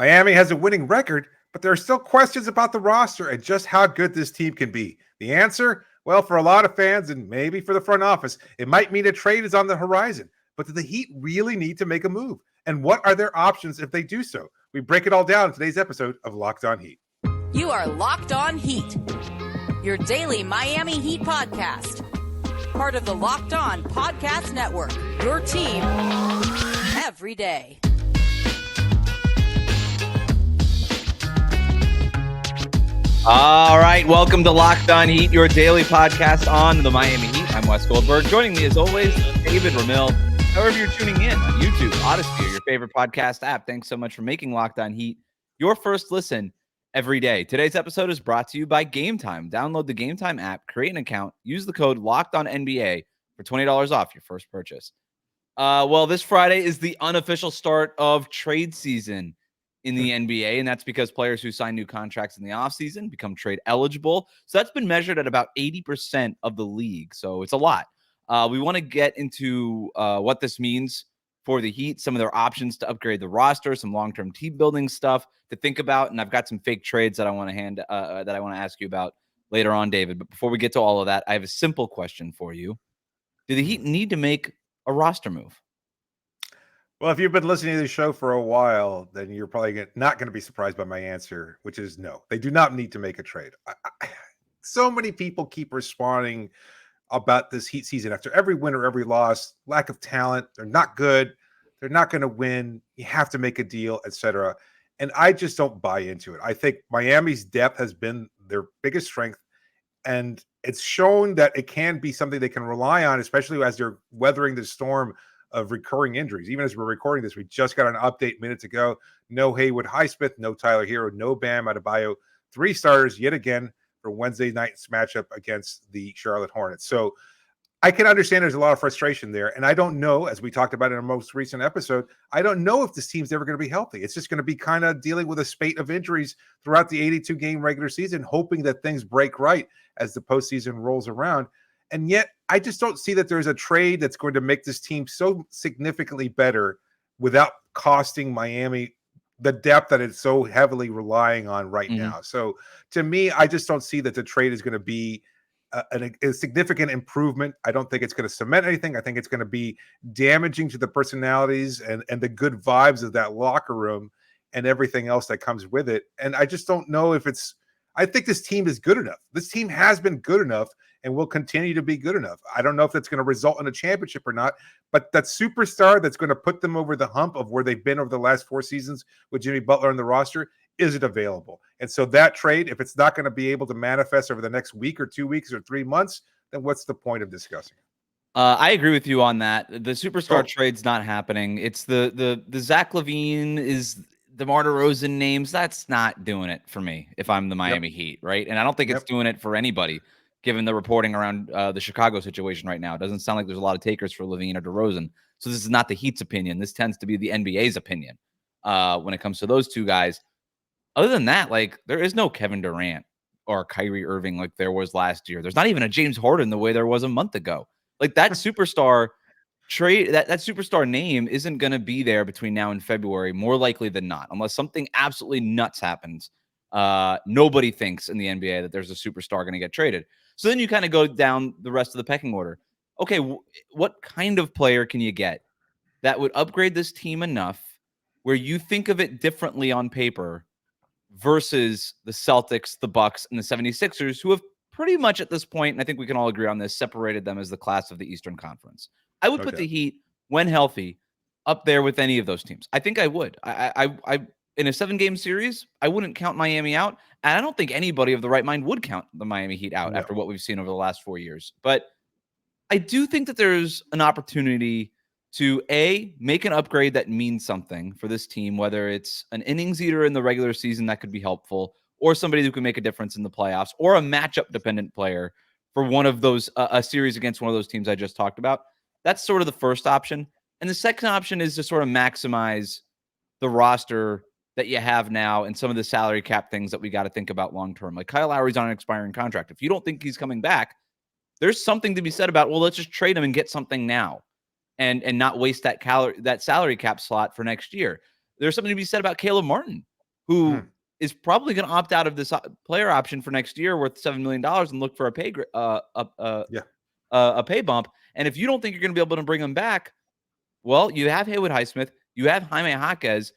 Miami has a winning record, but there are still questions about the roster and just how good this team can be. The answer? Well, for a lot of fans and maybe for the front office, it might mean a trade is on the horizon. But do the Heat really need to make a move? And what are their options if they do so? We break it all down in today's episode of Locked On Heat. You are Locked On Heat, your daily Miami Heat podcast. Part of the Locked On Podcast Network, your team every day. All right, welcome to Locked On Heat, your daily podcast on the Miami Heat. I'm Wes Goldberg. Joining me, as always, David Ramil. However you're tuning in on YouTube, Odyssey, or your favorite podcast app, thanks so much for making Locked On Heat your first listen every day. Today's episode is brought to you by Gametime. Download the Gametime app, create an account, use the code LOCKEDONNBA for $20 off your first purchase. Well, this Friday is the unofficial start of trade season in the NBA, and that's because players who sign new contracts in the offseason become trade eligible. So that's been measured at about 80% of the league. So it's a lot. We want to get into what this means for the Heat, some of their options to upgrade the roster, some long-term team building stuff to think about, and I've got some fake trades that I want to ask you about later on, David. But before we get to all of that, I have a simple question for you. Do the Heat need to make a roster move? Well, if you've been listening to the show for a while, then you're probably not going to be surprised by my answer, which is no. They do not need to make a trade. So many people keep responding about this Heat season after every win or every loss, lack of talent. They're not good. They're not going to win. You have to make a deal, etc. And I just don't buy into it. I think Miami's depth has been their biggest strength, and it's shown that it can be something they can rely on, especially as they're weathering the storm of recurring injuries. Even as we're recording this, we just got an update minutes ago. No Haywood Highsmith, no Tyler Herro, no Bam Adebayo. 3 starters yet again for Wednesday night's matchup against the Charlotte Hornets. So I can understand there's a lot of frustration there. And I don't know, as we talked about in our most recent episode, I don't know if this team's ever going to be healthy. It's just going to be kind of dealing with a spate of injuries throughout the 82-game regular season, hoping that things break right as the postseason rolls around. And yet, I just don't see that there's a trade that's going to make this team so significantly better without costing Miami the depth that it's so heavily relying on right now. So to me, I just don't see that the trade is going to be a significant improvement. I don't think it's going to cement anything. I think it's going to be damaging to the personalities and the good vibes of that locker room and everything else that comes with it. And I just don't know if I think this team is good enough. This team has been good enough and will continue to be good enough. I don't know if that's going to result in a championship or not, but that superstar that's going to put them over the hump of where they've been over the last 4 seasons with Jimmy Butler on the roster, is it available? And so that trade, if it's not going to be able to manifest over the next week or 2 weeks or 3 months, then what's the point of discussing it? I agree with you on that. The superstar trade's not happening. It's the Zach LaVine is DeMar DeRozan names. That's not doing it for me if I'm the Miami Heat, right? And I don't think it's doing it for anybody, given the reporting around the Chicago situation right now. It doesn't sound like there's a lot of takers for LaVine or DeRozan. So this is not the Heat's opinion. This tends to be the NBA's opinion when it comes to those two guys. Other than that, like, there is no Kevin Durant or Kyrie Irving like there was last year. There's not even a James Harden the way there was a month ago. Like, that superstar trade, that superstar name isn't going to be there between now and February, more likely than not, unless something absolutely nuts happens. Nobody thinks in the NBA that there's a superstar going to get traded. So then you kind of go down the rest of the pecking order. Okay, what kind of player can you get that would upgrade this team enough where you think of it differently on paper versus the Celtics, the Bucks, and the 76ers, who have pretty much at this point, and I think we can all agree on this, separated them as the class of the Eastern Conference. I would put the Heat, when healthy, up there with any of those teams. I think I would. I in a 7-game series, I wouldn't count Miami out, and I don't think anybody of the right mind would count the Miami Heat out after what we've seen over the last 4 years. But I do think that there's an opportunity to make an upgrade that means something for this team, whether it's an innings eater in the regular season that could be helpful, or somebody who can make a difference in the playoffs, or a matchup dependent player for one of those, a series against one of those teams I just talked about. That's sort of the first option. And the second option is to sort of maximize the roster that you have now and some of the salary cap things that we got to think about long-term. Like, Kyle Lowry's on an expiring contract. If you don't think he's coming back, there's something to be said about, well, let's just trade him and get something now. And not waste that salary cap slot for next year. There's something to be said about Caleb Martin who is probably going to opt out of this player option for next year worth $7 million and look for a pay a pay bump. And if you don't think you're going to be able to bring him back, well, you have Haywood Highsmith, you have Jaime Jaquez.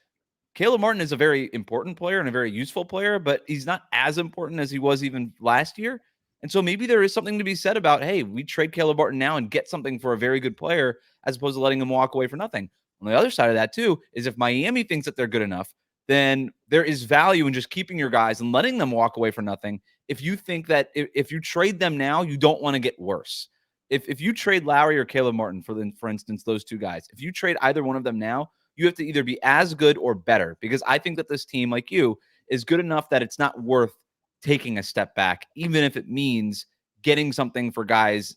Caleb Martin is a very important player and a very useful player, but he's not as important as he was even last year. And so maybe there is something to be said about, hey, we trade Caleb Martin now and get something for a very good player as opposed to letting him walk away for nothing. On the other side of that, too, is if Miami thinks that they're good enough, then there is value in just keeping your guys and letting them walk away for nothing. If you think that if you trade them now, you don't want to get worse. If you trade Lowry or Caleb Martin, for instance, those two guys, if you trade either one of them now, you have to either be as good or better, because I think that this team, like you, is good enough that it's not worth taking a step back, even if it means getting something for guys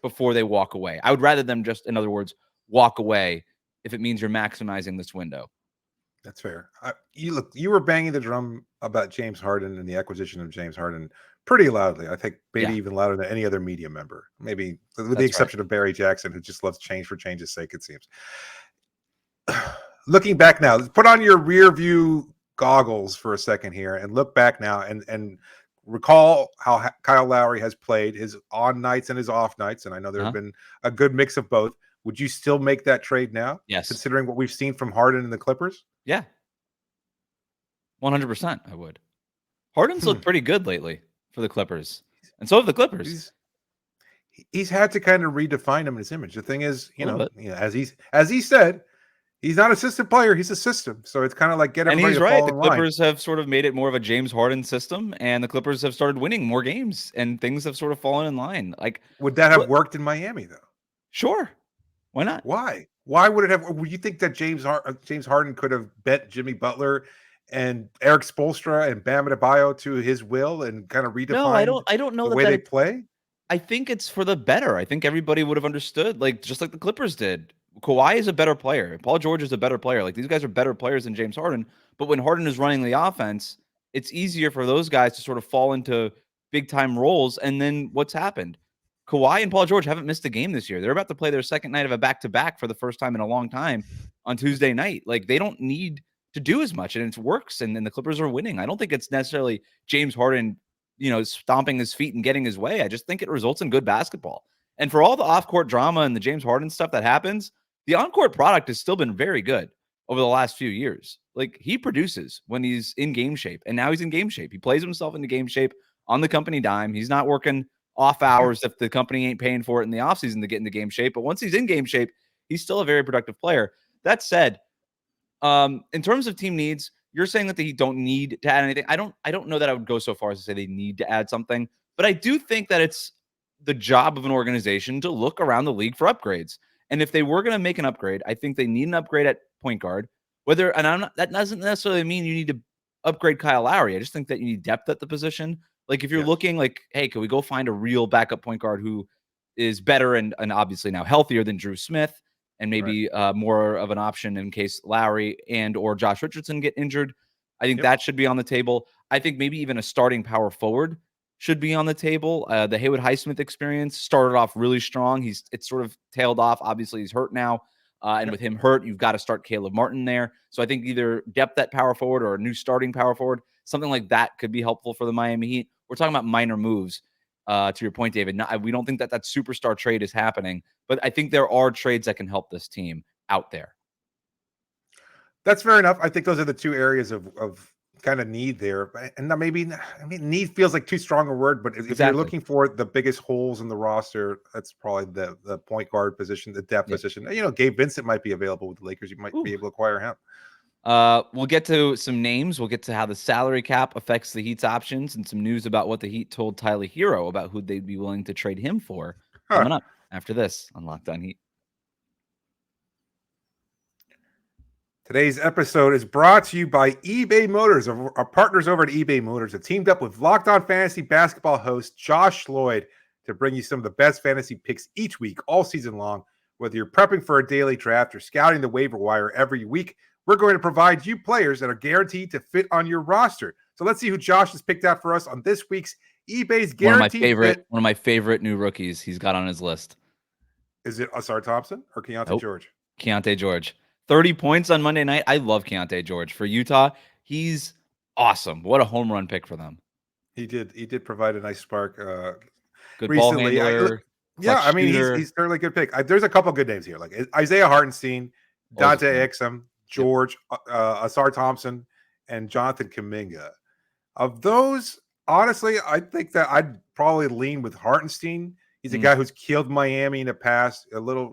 before they walk away. I would rather them just, in other words, walk away if it means you're maximizing this window. That's fair. You were banging the drum about James Harden and the acquisition of James Harden pretty loudly. I think maybe even louder than any other media member, maybe with the exception of Barry Jackson, who just loves change for change's sake, it seems. Looking back now, put on your rear view goggles for a second here and look back now and recall how Kyle Lowry has played his on nights and his off nights. And I know there have been a good mix of both. Would you still make that trade now? Yes. Considering what we've seen from Harden and the Clippers? Yeah. 100% I would. Harden's looked pretty good lately for the Clippers. And so have the Clippers. He's had to kind of redefine him in his image. The thing is, you know, as he said, he's not a system player. He's a system. So it's kind of like get everybody. And he's to right. fall The in Clippers line. have sort of made it more of a James Harden system, and the Clippers have started winning more games, and things have sort of fallen in line. Like, would that have worked in Miami though? Sure. Why not? Why? Why would it have? Would you think that James Harden could have bet Jimmy Butler and Eric Spoelstra and Bam Adebayo to his will and kind of redefine? No, I don't know the way they play. I think it's for the better. I think everybody would have understood, like just like the Clippers did. Kawhi is a better player. Paul George is a better player. Like, these guys are better players than James Harden. But when Harden is running the offense, it's easier for those guys to sort of fall into big time roles. And then what's happened? Kawhi and Paul George haven't missed a game this year. They're about to play their second night of a back-to-back for the first time in a long time on Tuesday night. Like, they don't need to do as much, and it works. And then the Clippers are winning. I don't think it's necessarily James Harden, stomping his feet and getting his way. I just think it results in good basketball. And for all the off-court drama and the James Harden stuff that happens, the on-court product has still been very good over the last few years. Like, he produces when he's in game shape, and now he's in game shape. He plays himself into game shape on the company dime. He's not working off hours if the company ain't paying for it in the offseason to get into game shape. But once he's in game shape, he's still a very productive player. That said, in terms of team needs, you're saying that they don't need to add anything. I don't know that I would go so far as to say they need to add something, but I do think that it's the job of an organization to look around the league for upgrades. And if they were going to make an upgrade, I think they need an upgrade at point guard. That doesn't necessarily mean you need to upgrade Kyle Lowry. I just think that you need depth at the position. Like, if you're looking like, hey, can we go find a real backup point guard who is better and obviously now healthier than Drew Smith, and maybe more of an option in case Lowry and or Josh Richardson get injured. I think that should be on the table. I think maybe even a starting power forward should be on the table. The Haywood Highsmith experience started off really strong. It's sort of tailed off. Obviously, he's hurt now. And with him hurt, you've got to start Caleb Martin there. So I think either depth at power forward or a new starting power forward, something like that could be helpful for the Miami Heat. We're talking about minor moves, to your point, David. We don't think that superstar trade is happening, but I think there are trades that can help this team out there. That's fair enough. I think those are the two areas of kind of need there. And need feels like too strong a word, but if you're looking for the biggest holes in the roster, that's probably the point guard position, the depth position. Gabe Vincent might be available with the Lakers. You might be able to acquire him. We'll get to some names. We'll get to how the salary cap affects the Heat's options and some news about what the Heat told Tyler Herro about who they'd be willing to trade him for coming up after this on Locked On Heat. Today's episode is brought to you by eBay Motors. Our partners over at eBay Motors have teamed up with Locked On Fantasy Basketball host Josh Lloyd to bring you some of the best fantasy picks each week, all season long. Whether you're prepping for a daily draft or scouting the waiver wire every week, we're going to provide you players that are guaranteed to fit on your roster. So let's see who Josh has picked out for us on this week's eBay's Guaranteed Fit. One of my favorite new rookies he's got on his list. Is it Asar Thompson or Keontae George? Keontae George. 30 points on Monday night. I love Keontae George. For Utah, he's awesome. What a home run pick for them. He did provide a nice spark Good ball recently. handler, Yeah, clutch I mean, shooter. he's certainly a good pick. There's a couple good names here, like Isaiah Hartenstein, Always a Dante fan. Exum, Yep. George, Asar Thompson, and Jonathan Kuminga. Of those, honestly, I think that I'd probably lean with Hartenstein. He's a guy who's killed Miami in the past. A little,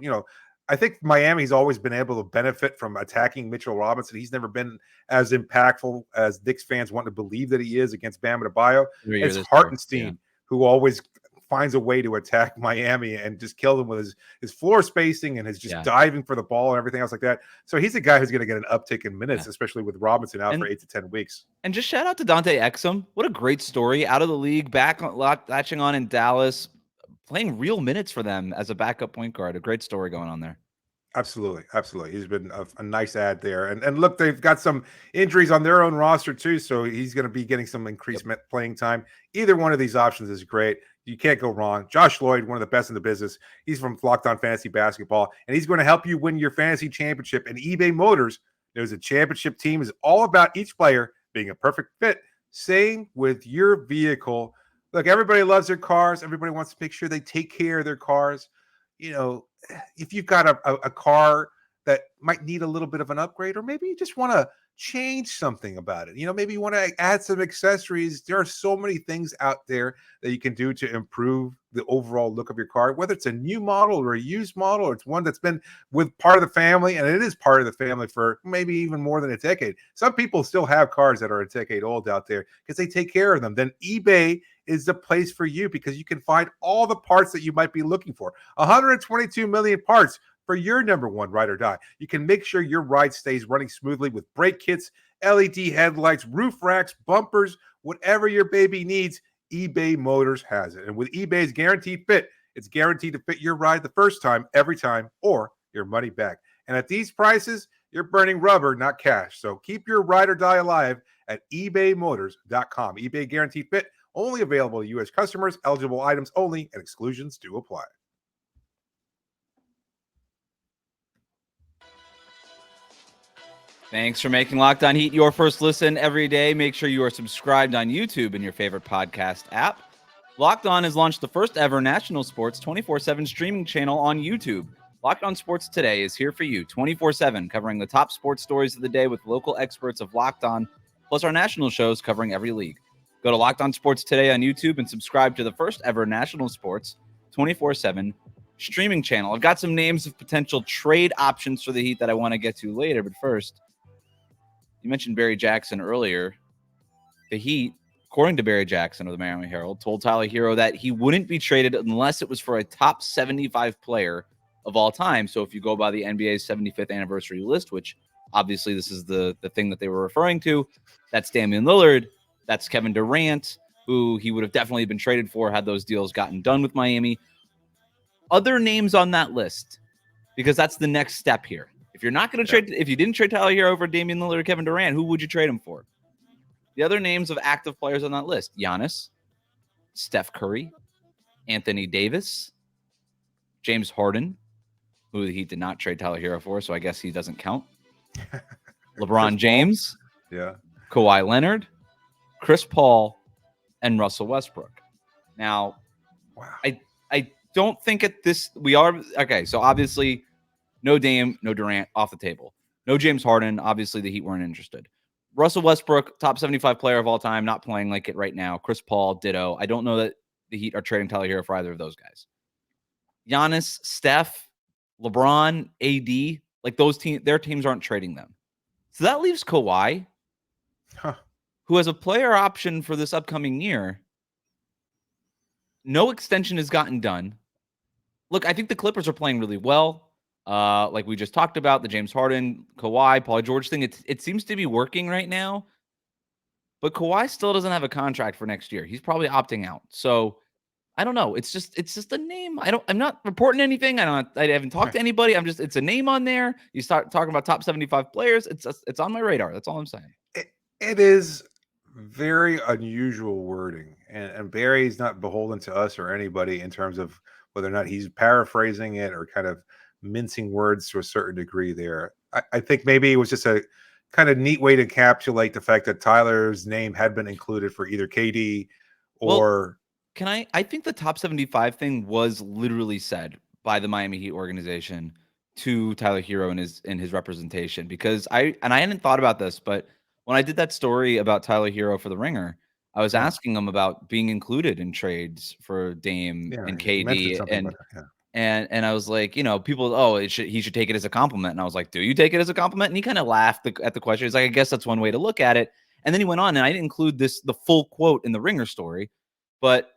I think Miami's always been able to benefit from attacking Mitchell Robinson. He's never been as impactful as Knicks fans want to believe that he is against Bam Adebayo. It's Hartenstein who always finds a way to attack Miami and just kill them with his floor spacing and his just diving for the ball and everything else like that. So he's a guy who's going to get an uptick in minutes, especially with Robinson out for 8 to 10 weeks. And just shout out to Dante Exum. What a great story. Out of the league, back latching on in Dallas, playing real minutes for them as a backup point guard. A great story going on there. Absolutely. He's been a nice add there. And look, they've got some injuries on their own roster too, so he's going to be getting some increased playing time. Either one of these options is great. You can't go wrong. Josh Lloyd, one of the best in the business. He's from Locked On Fantasy Basketball, and he's going to help you win your fantasy championship. And eBay Motors, there's a championship team, is all about each player being a perfect fit. Same with your vehicle. Look, everybody loves their cars. Everybody wants to make sure they take care of their cars. If you've got a car that might need a little bit of an upgrade, or maybe you just want to change something about it. Maybe you want to add some accessories. There are so many things out there that you can do to improve the overall look of your car, whether it's a new model or a used model, or it's one that's been with part of the family, and it is part of the family for maybe even more than a decade. Some people still have cars that are a decade old out there because they take care of them. Then eBay is the place for you because you can find all the parts that you might be looking for. 122 million parts for your number one ride or die. You can make sure your ride stays running smoothly with brake kits, LED headlights, roof racks, bumpers, whatever your baby needs, eBay Motors has it. And with eBay's Guaranteed Fit, it's guaranteed to fit your ride the first time, every time, or your money back. And at these prices, you're burning rubber, not cash. So keep your ride or die alive at ebaymotors.com. eBay Guaranteed Fit, only available to U.S. customers, eligible items only, and exclusions do apply. Thanks for making Locked On Heat your first listen every day. Make sure you are subscribed on YouTube and your favorite podcast app. Locked On has launched the first ever national sports 24/7 streaming channel on YouTube. Locked On Sports Today is here for you 24/7, covering the top sports stories of the day with local experts of Locked On, plus our national shows covering every league. Go to Locked On Sports Today on YouTube and subscribe to the first ever national sports 24/7 streaming channel. I've got some names of potential trade options for the Heat that I want to get to later, but first, you mentioned Barry Jackson earlier. The Heat, according to Barry Jackson of the Miami Herald, told Tyler Herro that he wouldn't be traded unless it was for a top 75 player of all time. So if you go by the NBA's 75th anniversary list, which obviously this is the thing that they were referring to, that's Damian Lillard, that's Kevin Durant, who he would have definitely been traded for had those deals gotten done with Miami. Other names on that list, because that's the next step here. If you're not going to trade, if you didn't trade Tyler Herro over Damian Lillard or Kevin Durant, who would you trade him for? The other names of active players on that list: Giannis, Steph Curry, Anthony Davis, James Harden, who the Heat did not trade Tyler Herro for, so I guess he doesn't count. LeBron James, Kawhi Leonard, Chris Paul, and Russell Westbrook. Now, I don't think at this we are okay. So obviously, no Dame, no Durant, off the table. No James Harden. Obviously, the Heat weren't interested. Russell Westbrook, top 75 player of all time, not playing like it right now. Chris Paul, ditto. I don't know that the Heat are trading Tyler Herro for either of those guys. Giannis, Steph, LeBron, AD, like those their teams aren't trading them. So that leaves Kawhi, who has a player option for this upcoming year. No extension has gotten done. Look, I think the Clippers are playing really well. Like we just talked about, the James Harden, Kawhi, Paul George thing, it seems to be working right now. But Kawhi still doesn't have a contract for next year. He's probably opting out. So I don't know. It's just a name. I'm not reporting anything. I haven't talked to anybody. It's a name on there. You start talking about top 75 players. It's on my radar. That's all I'm saying. It is very unusual wording, and Barry's not beholden to us or anybody in terms of whether or not he's paraphrasing it or kind of mincing words to a certain degree there. I think maybe it was just a kind of neat way to encapsulate the fact that Tyler's name had been included for either KD or. Well, I think the top 75 thing was literally said by the Miami Heat organization to Tyler Herro in his representation, because I hadn't thought about this, but when I did that story about Tyler Herro for the Ringer, I was asking him about being included in trades for Dame and KD, and I was like, people, he should take it as a compliment, and I was like, do you take it as a compliment? And he kind of laughed at the question. He's like, I guess that's one way to look at it. And then he went on, and I didn't include the full quote in the Ringer story, but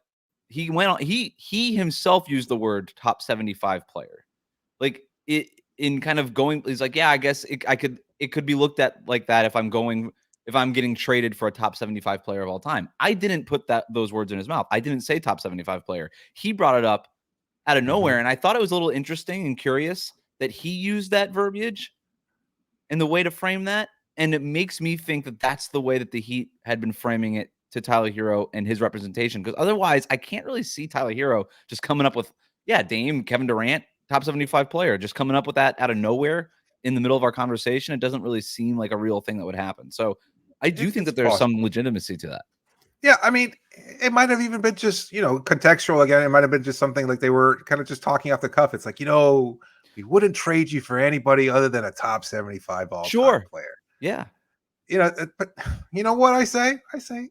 he went on. He himself used the word top 75 player, like it in kind of going. He's like, yeah, I guess it could be looked at like that if I'm getting traded for a top 75 player of all time. I didn't put those words in his mouth. I didn't say top 75 player. He brought it up out of nowhere, and I thought it was a little interesting and curious that he used that verbiage and the way to frame that. And it makes me think that that's the way that the Heat had been framing it to Tyler Herro and his representation. Because otherwise, I can't really see Tyler Herro just coming up with, Dame, Kevin Durant, top 75 player, just coming up with that out of nowhere in the middle of our conversation. It doesn't really seem like a real thing that would happen. So I do think that there's some legitimacy to that. Yeah, I mean, it might have even been just, contextual again. It might have been just something like they were kind of just talking off the cuff. It's like, we wouldn't trade you for anybody other than a top 75 all-time player. Yeah. But you know what I say? I say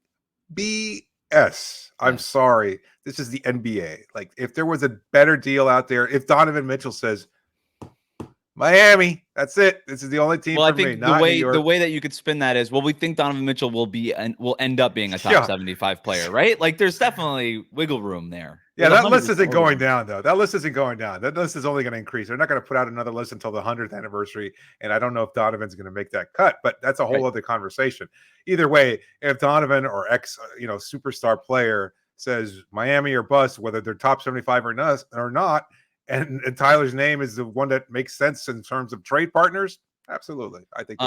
BS. I'm sorry. This is the NBA. Like, if there was a better deal out there, if Donovan Mitchell says, Miami, that's it. This is the only team for me. The way that you could spin that is, we think Donovan Mitchell will end up being a top 75 player, right? Like, there's definitely wiggle room there. Yeah, that list isn't going down, though. That list isn't going down. That list is only going to increase. They're not going to put out another list until the 100th anniversary, and I don't know if Donovan's going to make that cut, but that's a whole other conversation. Either way, if Donovan or superstar player says Miami or bust, whether they're top 75 or not, and Tyler's name is the one that makes sense in terms of trade partners, absolutely. I think.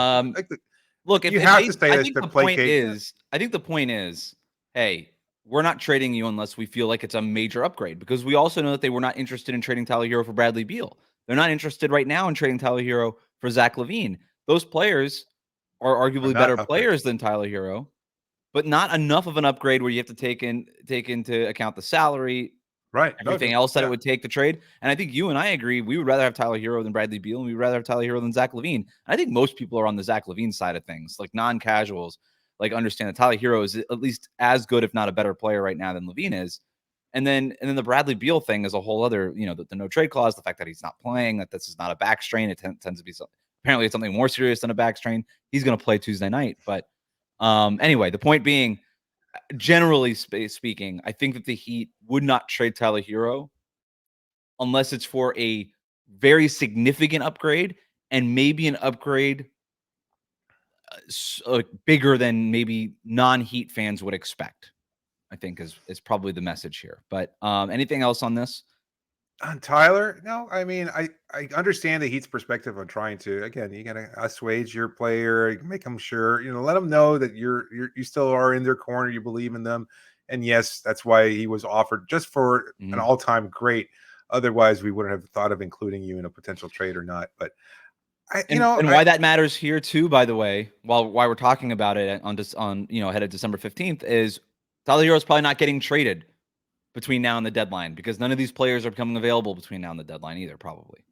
Look, you have to say this to placate. I think the point is, hey, we're not trading you unless we feel like it's a major upgrade, because we also know that they were not interested in trading Tyler Herro for Bradley Beal. They're not interested right now in trading Tyler Herro for Zach LaVine. Those players are arguably better players than Tyler Herro, but not enough of an upgrade where you have to take into account the salary, everything else that it would take to trade. And I think you and I agree, we would rather have Tyler Herro than Bradley Beal, and we would rather have Tyler Herro than Zach LaVine. And I think most people are on the Zach LaVine side of things, like non-casuals, like understand that Tyler Herro is at least as good, if not a better player right now than LaVine is. And then the Bradley Beal thing is a whole other, the no trade clause, the fact that he's not playing, that this is not a back strain. It tends to be apparently it's something more serious than a back strain. He's going to play Tuesday night. But anyway, the point being, generally speaking, I think that the Heat would not trade Tyler Herro unless it's for a very significant upgrade, and maybe an upgrade bigger than maybe non-Heat fans would expect, I think is probably the message here. But anything else on this? On Tyler? No, I mean, I understand the Heat's perspective on trying to, again, you got to assuage your player, make them sure, let them know that you still are in their corner, you believe in them. And yes, that's why he was offered, just for an all-time great. Otherwise, we wouldn't have thought of including you in a potential trade or not. But why that matters here too, by the way, while we're talking about it on ahead of December 15th, is Tyler Herro is probably not getting traded between now and the deadline, because none of these players are becoming available between now and the deadline either, probably.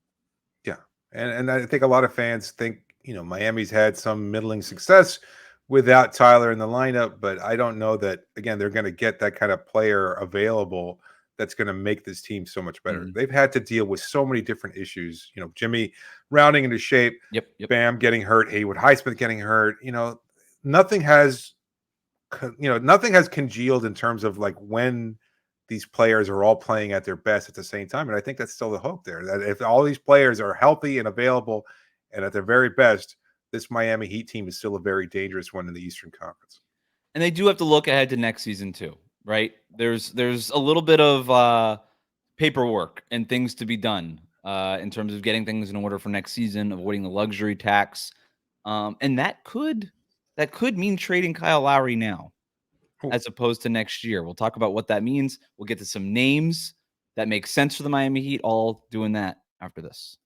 Yeah. And I think a lot of fans think, Miami's had some middling success without Tyler in the lineup, but I don't know that, again, they're going to get that kind of player available that's going to make this team so much better. They've had to deal with so many different issues, Jimmy rounding into shape, Bam getting hurt, Haywood Highsmith getting hurt, nothing has congealed in terms of like when these players are all playing at their best at the same time. And I think that's still the hope there, that if all these players are healthy and available and at their very best, this Miami Heat team is still a very dangerous one in the Eastern Conference. And they do have to look ahead to next season too, right? There's a little bit of paperwork and things to be done in terms of getting things in order for next season, avoiding the luxury tax. And that could mean trading Kyle Lowry now, as opposed to next year. We'll talk about what that means. We'll get to some names that make sense for the Miami Heat, all doing that after this.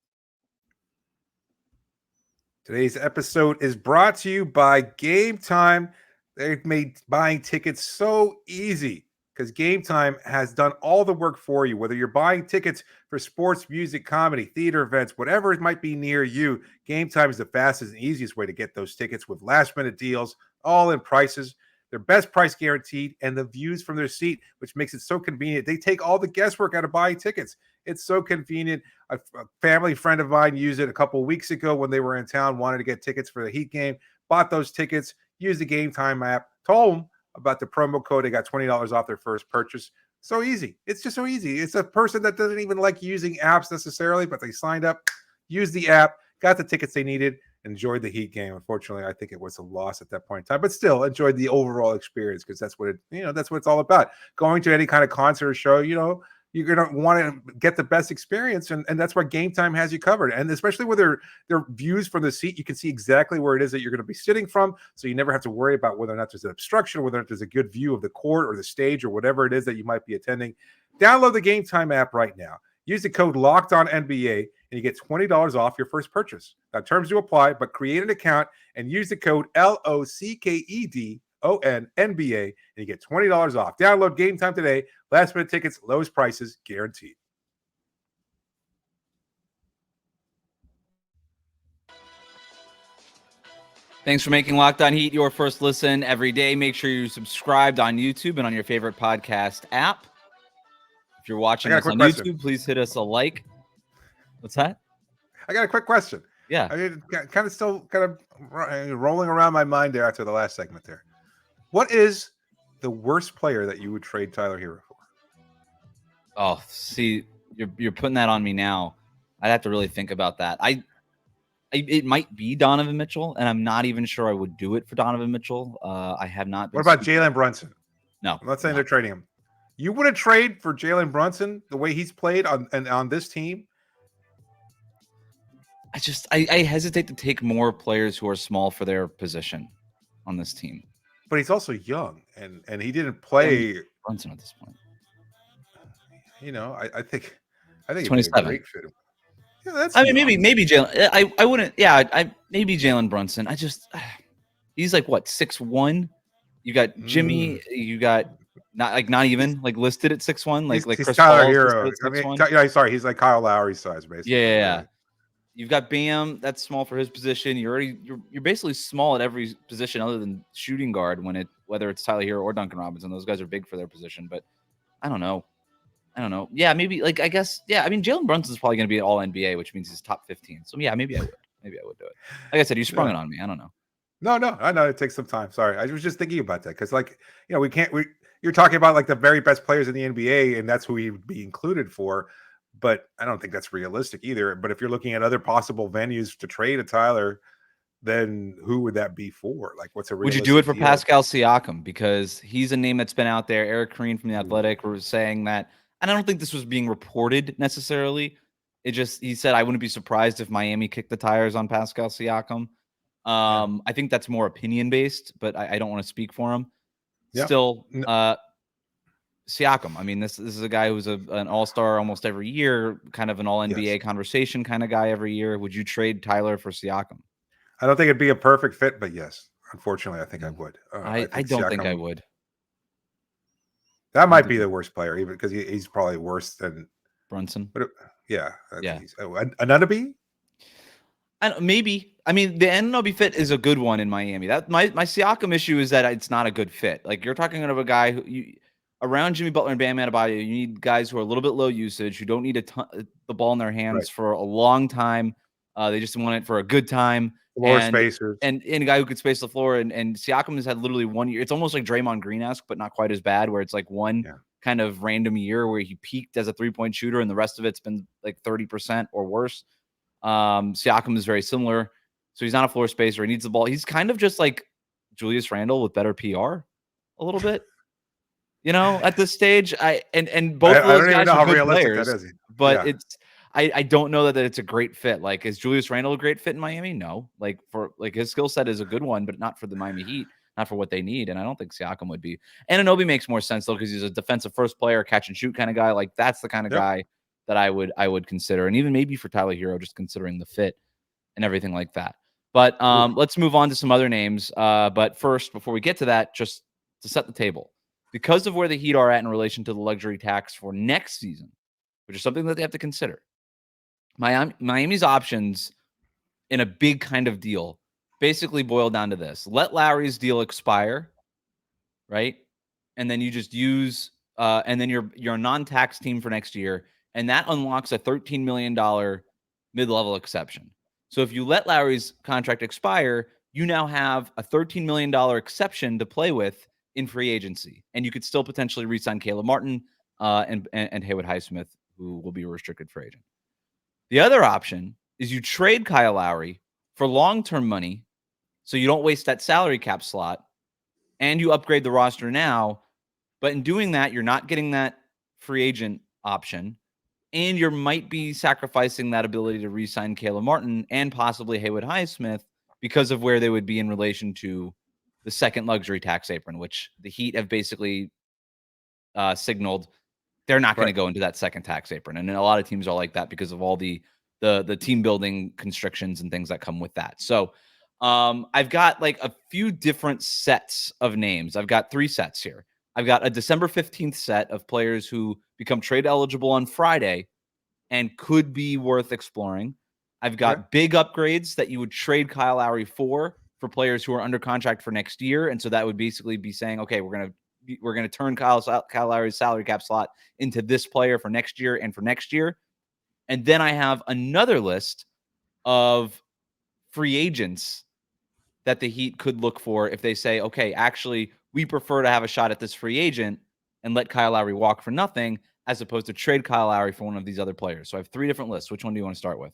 Today's episode is brought to you by Gametime. They've made buying tickets so easy because Gametime has done all the work for you. Whether you're buying tickets for sports, music, comedy, theater events, whatever it might be near you, Gametime is the fastest and easiest way to get those tickets with last-minute deals, all in prices. Their best price guaranteed, and the views from their seat, which makes it so convenient. They take all the guesswork out of buying tickets. It's so convenient. A family friend of mine used it a couple of weeks ago when they were in town, wanted to get tickets for the Heat game, bought those tickets, used the Gametime app, told them about the promo code. They got $20 off their first purchase. So easy. It's just so easy. It's a person that doesn't even like using apps necessarily, but they signed up, used the app, got the tickets they needed, enjoyed the Heat game. Unfortunately, I think it was a loss at that point in time, but still enjoyed the overall experience because that's what that's what it's all about. Going to any kind of concert or show, you're going to want to get the best experience, and that's why Gametime has you covered. And especially with their views from the seat, you can see exactly where it is that you're going to be sitting from, so you never have to worry about whether or not there's an obstruction, whether or not there's a good view of the court or the stage or whatever it is that you might be attending. Download the Gametime app right now. Use the code LOCKEDONNBA, and you get $20 off your first purchase. Now, terms do apply, but create an account and use the code LOCKEDONNBA, and you get $20 off. Download Gametime today. Last-minute tickets, lowest prices guaranteed. Thanks for making Locked On Heat your first listen every day. Make sure you're subscribed on YouTube and on your favorite podcast app. If you're watching us on YouTube, please hit us a like. What's that? I got a quick question. Yeah. I mean, kind of rolling around my mind there after the last segment there. What is the worst player that you would trade Tyler Herro for? Oh, see, you're putting that on me now. I'd have to really think about that. It might be Donovan Mitchell, and I'm not even sure I would do it for Donovan Mitchell. I have not. What about Jalen Brunson? No. I'm not saying they're trading him. You wouldn't trade for Jalen Brunson the way he's played on this team? I hesitate to take more players who are small for their position on this team. But he's also young, and he didn't play Brunson at this point. I think he's 27. A great fit. Yeah, that's. I mean, maybe Jalen. I wouldn't. Yeah, maybe Jalen Brunson. He's like what 6'1". You got Jimmy. You got not even listed at 6'1". Like he's Chris Tyler Paul. Herro. Sorry, he's like Kyle Lowry size basically. Yeah. You've got Bam. That's small for his position. You're basically small at every position other than shooting guard whether it's Tyler Herro or Duncan Robinson. Those guys are big for their position, but I don't know. Yeah, maybe I guess. Yeah, I mean Jalen Brunson's probably going to be all NBA, which means he's top 15. So yeah, maybe I would. Maybe I would do it. Like I said, you sprung it on me. I don't know. No, I know it takes some time. Sorry, I was just thinking about that because you're talking about the very best players in the NBA, and that's who he would be included for. But I don't think that's realistic either. But if you're looking at other possible venues to trade a Tyler, then who would that be for? What's a realistic Would you do it for deal? Pascal Siakam? Because he's a name that's been out there. Eric Green from The Athletic was saying that, and I don't think this was being reported necessarily. He said, I wouldn't be surprised if Miami kicked the tires on Pascal Siakam. I think that's more opinion based, but I don't want to speak for him. Yeah. Still, Siakam. I mean, this is a guy who's an all-star almost every year, kind of an all-NBA conversation kind of guy every year. Would you trade Tyler for Siakam? I don't think it'd be a perfect fit, but yes. Unfortunately, I think I would. I don't think I would. That might be the worst player, even because he's probably worse than Brunson. But Anunoby? Maybe. I mean, the Anunoby fit is a good one in Miami. My Siakam issue is that it's not a good fit. You're talking about a guy who around Jimmy Butler and Bam Adebayo, you need guys who are a little bit low usage, who don't need the ball in their hands for a long time. They just want it for a good time. Floor spacers. And a guy who could space the floor. And Siakam has had literally 1 year. It's almost like Draymond Green-esque, but not quite as bad, where it's one kind of random year where he peaked as a three-point shooter, and the rest of it's been 30% or worse. Siakam is very similar. So he's not a floor spacer. He needs the ball. He's kind of just like Julius Randle with better PR a little bit. At this stage, and both of those guys are good players, that is. But I don't know that it's a great fit. Is Julius Randle a great fit in Miami? No. His skill set is a good one, but not for the Miami Heat, not for what they need. And I don't think Siakam would be. Anunoby makes more sense though, because he's a defensive first player, catch and shoot kind of guy. That's the kind of guy that I would consider, and even maybe for Tyler Herro, just considering the fit and everything like that. But let's move on to some other names. But first, before we get to that, just to set the table, because of where the Heat are at in relation to the luxury tax for next season, which is something that they have to consider. Miami's options in a big kind of deal basically boil down to this: let Lowry's deal expire, right? And then you just use, and then you're a non-tax team for next year, and that unlocks a $13 million mid-level exception. So if you let Lowry's contract expire, you now have a $13 million exception to play with in free agency, and you could still potentially re-sign Caleb Martin and Haywood Highsmith, who will be a restricted free agent. The other option is you trade Kyle Lowry for long-term money, so you don't waste that salary cap slot, and you upgrade the roster now. But in doing that, you're not getting that free agent option, and you might be sacrificing that ability to re-sign Caleb Martin and possibly Haywood Highsmith because of where they would be in relation to the second luxury tax apron, which the Heat have basically signaled they're not going to go into that second tax apron. And a lot of teams are like that because of all the team building constrictions and things that come with that. So I've got like a few different sets of names. I've got 3 sets here. I've got a December 15th set of players who become trade eligible on Friday and could be worth exploring. I've got big upgrades that you would trade Kyle Lowry for players who are under contract for next year. And so that would basically be saying, okay, we're going to turn Kyle Lowry's salary cap slot into this player for next year and for next year. And then I have another list of free agents that the Heat could look for if they say, okay, actually, we prefer to have a shot at this free agent and let Kyle Lowry walk for nothing, as opposed to trade Kyle Lowry for one of these other players. So I have 3 different lists. Which one do you want to start with?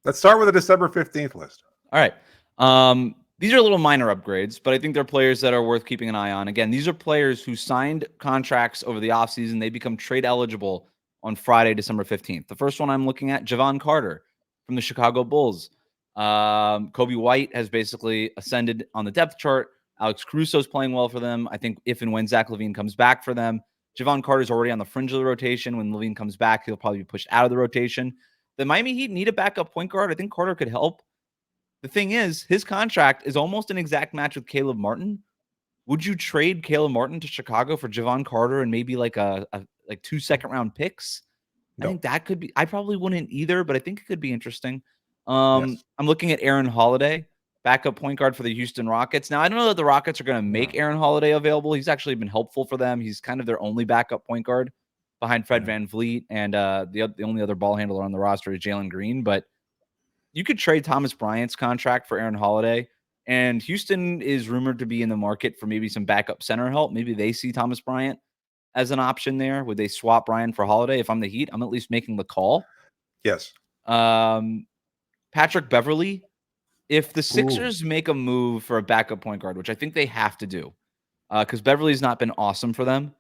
Let's start with the December 15th list. All right. These are little minor upgrades, but I think they're players that are worth keeping an eye on. Again, these are players who signed contracts over the offseason. They become trade eligible on Friday, December 15th. The first one I'm looking at, Javon Carter from the Chicago Bulls. Kobe White has basically ascended on the depth chart. Alex Caruso is playing well for them. I think if and when Zach LaVine comes back for them, Javon Carter is already on the fringe of the rotation. When LaVine comes back, he'll probably be pushed out of the rotation. The Miami Heat need a backup point guard. I think Carter could help. The thing is, his contract is almost an exact match with Caleb Martin. Would you trade Caleb Martin to Chicago for Javon Carter and maybe like like 2 second-round picks? No. I think that could be. I probably wouldn't either, but I think it could be interesting. I'm looking at Aaron Holiday, backup point guard for the Houston Rockets. Now, I don't know that the Rockets are going to make Aaron Holiday available. He's actually been helpful for them. He's kind of their only backup point guard behind Fred VanVleet, and the only other ball handler on the roster is Jalen Green. But you could trade Thomas Bryant's contract for Aaron Holiday, and Houston is rumored to be in the market for maybe some backup center help. Maybe they see Thomas Bryant as an option there. Would they swap Bryant for Holiday? If I'm the Heat, I'm at least making the call. Yes. Patrick Beverley, if the Sixers make a move for a backup point guard, which I think they have to do, because Beverly's not been awesome for them,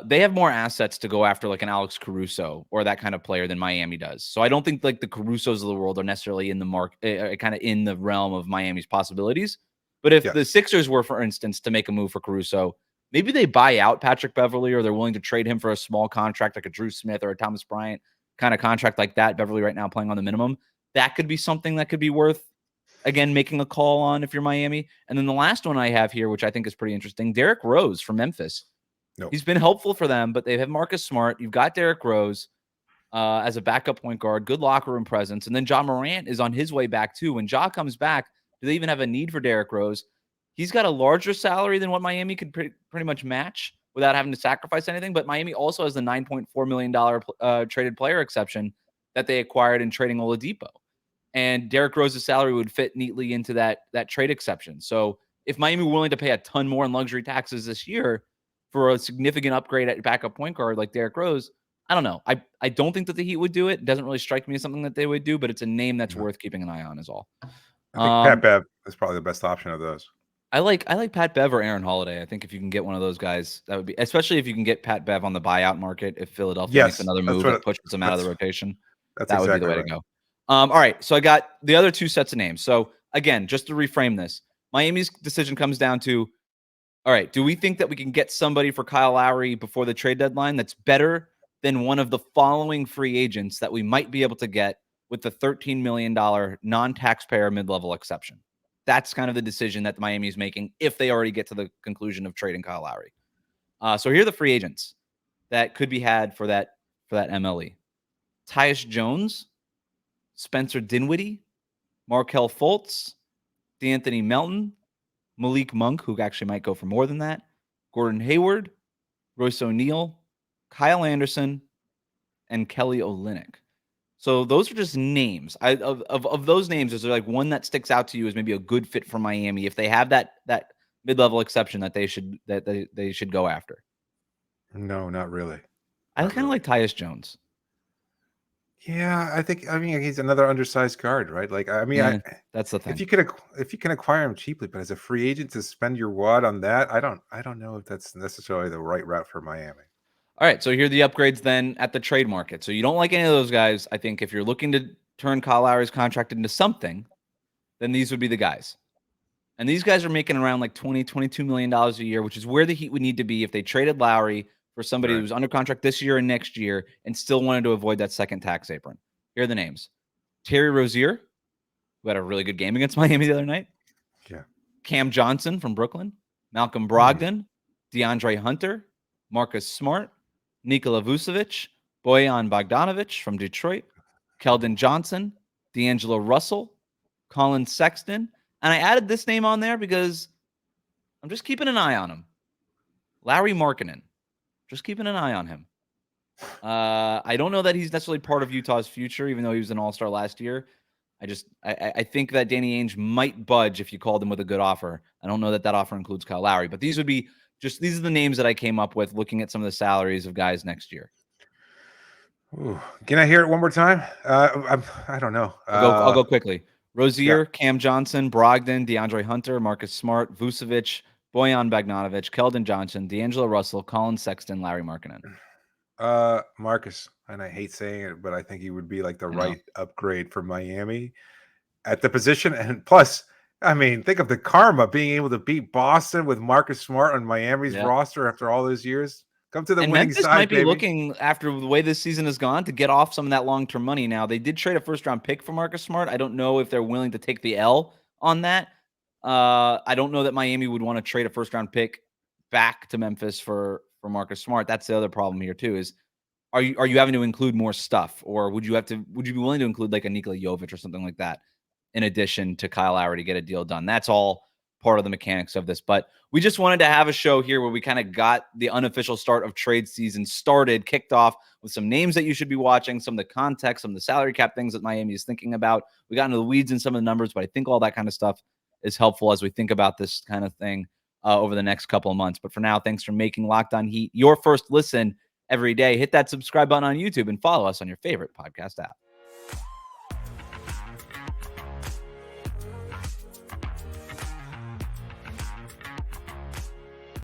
they have more assets to go after, like an Alex Caruso or that kind of player than Miami does. So I don't think like the Carusos of the world are necessarily in the market, kind of in the realm of Miami's possibilities. But if the Sixers were, for instance, to make a move for Caruso, maybe they buy out Patrick Beverley, or they're willing to trade him for a small contract like a Drew Smith or a Thomas Bryant kind of contract like that. Beverley right now playing on the minimum. That could be something that could be worth, again, making a call on if you're Miami. And then the last one I have here, which I think is pretty interesting, Derrick Rose from Memphis. No. He's been helpful for them, but they have Marcus Smart. You've got Derrick Rose as a backup point guard, good locker room presence. And then Ja Morant is on his way back too. When Ja comes back, do they even have a need for Derrick Rose? He's got a larger salary than what Miami could pretty much match without having to sacrifice anything. But Miami also has the $9.4 million traded player exception that they acquired in trading Oladipo. And Derrick Rose's salary would fit neatly into that trade exception. So if Miami were willing to pay a ton more in luxury taxes this year for a significant upgrade at backup point guard like Derrick Rose, I don't know. I don't think that the Heat would do it. It doesn't really strike me as something that they would do, but it's a name that's worth keeping an eye on is all. I think Pat Bev is probably the best option of those. I like Pat Bev or Aaron Holiday. I think if you can get one of those guys, that would be, especially if you can get Pat Bev on the buyout market. If Philadelphia makes another move that pushes him out of the rotation, that would be the way to go. All right, so I got the other 2 sets of names. So again, just to reframe this, Miami's decision comes down to, all right, do we think that we can get somebody for Kyle Lowry before the trade deadline that's better than one of the following free agents that we might be able to get with the $13 million non-taxpayer mid-level exception. That's kind of the decision that Miami is making if they already get to the conclusion of trading Kyle Lowry. So here are the free agents that could be had for that MLE. Tyus Jones, Spencer Dinwiddie, Markelle Fultz, D'Anthony Melton, Malik Monk, who actually might go for more than that, Gordon Hayward, Royce O'Neal, Kyle Anderson, and Kelly Olynyk. So those are just names. Of those names, is there like one that sticks out to you as maybe a good fit for Miami if they have that mid-level exception that they should go after? No, not really. I kind of like Tyus Jones. Yeah, I mean, he's another undersized guard, right? Like, I mean, that's the thing. If you can acquire him cheaply, but as a free agent to spend your wad on that, I don't know if that's necessarily the right route for Miami. All right, so here are the upgrades then at the trade market. So you don't like any of those guys. I think if you're looking to turn Kyle Lowry's contract into something, then these would be the guys. And these guys are making around like $22 million a year, which is where the Heat would need to be if they traded Lowry for somebody who's under contract this year and next year and still wanted to avoid that second tax apron. Here are the names. Terry Rozier, who had a really good game against Miami the other night. Yeah. Cam Johnson from Brooklyn. Malcolm Brogdon. DeAndre Hunter. Marcus Smart. Nikola Vucevic. Bojan Bogdanovic from Detroit. Keldon Johnson. D'Angelo Russell. Colin Sexton. And I added this name on there because I'm just keeping an eye on him. Larry Markkinen. Just keeping an eye on him. I don't know that he's necessarily part of Utah's future, even though he was an all-star last year. I think that Danny Ainge might budge if you called him with a good offer. I don't know that offer includes Kyle Lowry, but these are the names that I came up with looking at some of the salaries of guys next year. Ooh. Can I hear it one more time? I don't know. I'll go quickly. Rozier, Cam Johnson, Brogdon, DeAndre Hunter, Marcus Smart, Vucevic, Bojan Bogdanovic, Keldon Johnson, D'Angelo Russell, Colin Sexton, Larry Markkinen. Marcus, and I hate saying it, but I think he would be like the right upgrade for Miami at the position. And plus, I mean, think of the karma being able to beat Boston with Marcus Smart on Miami's roster after all those years. Come to the winning Memphis side, might be baby. looking, after the way this season has gone, to get off some of that long-term money. Now, they did trade a first-round pick for Marcus Smart. I don't know if they're willing to take the L on that. I don't know that Miami would want to trade a first-round pick back to Memphis for Marcus Smart. That's the other problem here too. Is are you having to include more stuff, or would you be willing to include like a Nikola Jovic or something like that in addition to Kyle Lowry to get a deal done? That's all part of the mechanics of this. But we just wanted to have a show here where we kind of got the unofficial start of trade season started, kicked off with some names that you should be watching, some of the context, some of the salary cap things that Miami is thinking about. We got into the weeds in some of the numbers, but I think all that kind of stuff is helpful as we think about this kind of thing over the next couple of months. But for now, thanks for making Locked On Heat your first listen every day. Hit that subscribe button on YouTube and follow us on your favorite podcast app.